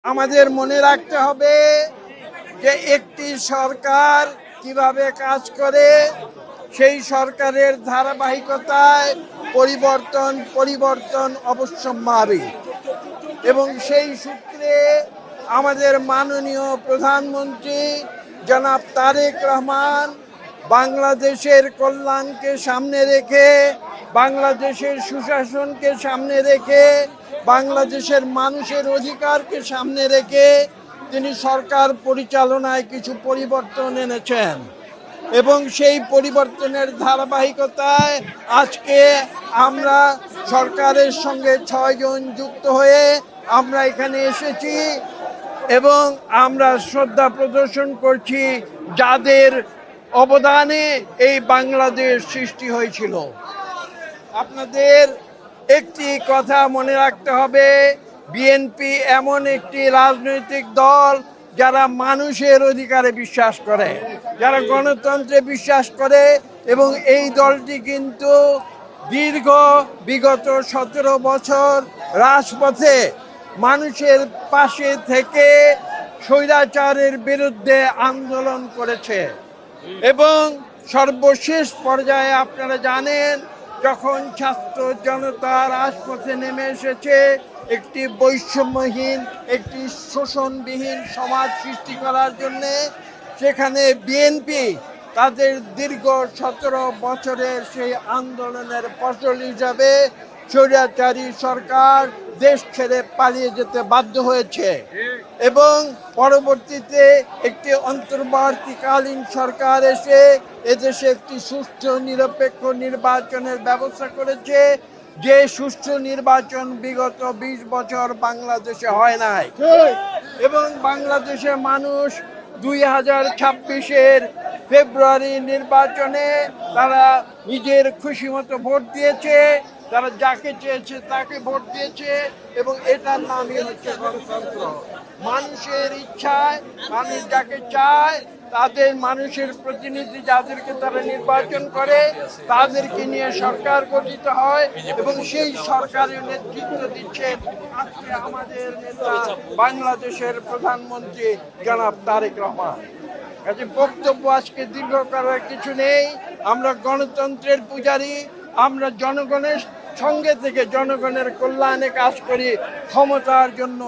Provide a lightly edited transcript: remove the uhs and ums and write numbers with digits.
আমাদের মনে রাখতে হবে যে একটি সরকার কিভাবে কাজ করে, সেই সরকারের ধারাবাহিকতায় পরিবর্তন অবশ্যম্ভাবী। এবং সেই সূত্রে আমাদের মাননীয় প্রধানমন্ত্রী জনাব তারেক রহমান বাংলাদেশের কল্যাণকে সামনে রেখে, বাংলাদেশের সুশাসনকে সামনে রেখে, বাংলাদেশের মানুষের অধিকারকে সামনে রেখে তিনি সরকার পরিচালনায় কিছু পরিবর্তন এনেছেন। এবং সেই পরিবর্তনের ধারাবাহিকতায় আজকে আমরা সরকারের সঙ্গে 6 জন যুক্ত হয়ে আমরা এখানে এসেছি এবং আমরা শ্রদ্ধা প্রদর্শন করছি যাদের অবদানে এই বাংলাদেশ সৃষ্টি হয়েছিল। আপনাদের একটি কথা মনে রাখতে হবে, বিএনপি এমন একটি রাজনৈতিক দল যারা মানুষের অধিকারে বিশ্বাস করে, যারা গণতন্ত্রে বিশ্বাস করে। এবং এই দলটি কিন্তু বিগত 17 বছর রাজপথে মানুষের পাশে থেকে স্বৈরাচারের বিরুদ্ধে আন্দোলন করেছে। এবং সর্বশেষ পর্যায়ে আপনারা জানেন, যখন ছাত্র জনতা রাজপথে নেমে এসেছে একটি বৈষম্যহীন, একটি শোষণবিহীন সমাজ সৃষ্টি করার জন্যে, সেখানে বিএনপি তাদের দীর্ঘ 17 বছরের সেই আন্দোলনের ফসল হিসাবে স্বৈরাচারী সরকার দেশ ছেড়ে পালিয়ে যেতে বাধ্য হয়েছে। এবং পরবর্তীতে একটি অন্তর্বর্তীকালীন সরকার এসে এদেশে একটি সুষ্ঠু নিরপেক্ষ নির্বাচনের ব্যবস্থা করেছে, যে সুষ্ঠু নির্বাচন বিগত 20 বছর বাংলাদেশে হয় নাই। এবং বাংলাদেশের মানুষ 2026-এর ফেব্রুয়ারি নির্বাচনে তারা নিজের খুশি মতো ভোট দিয়েছে, তারা যাকে চেয়েছে তাকে ভোট দিয়েছে। এবং এটার নামই হচ্ছে গণতন্ত্র। মানুষের ইচ্ছায় মানুষ যাকে চায়, তাদের মানুষের প্রতিনিধি যাদেরকে তারা নির্বাচন করে, তাদেরকে নিয়ে সরকার গঠিত হয়। এবং সেই সরকারের নেতৃত্ব দিচ্ছেন আজকে আমাদের নেতা বাংলাদেশের প্রধানমন্ত্রী জনাব তারেক রহমান। কাজে বক্তব্য আজকে দীর্ঘ করার কিছু নেই। আমরা গণতন্ত্রের পূজারী, আমরা জনগণের সঙ্গে থেকে জনগণের কল্যাণে কাজ করি, ক্ষমতার জন্য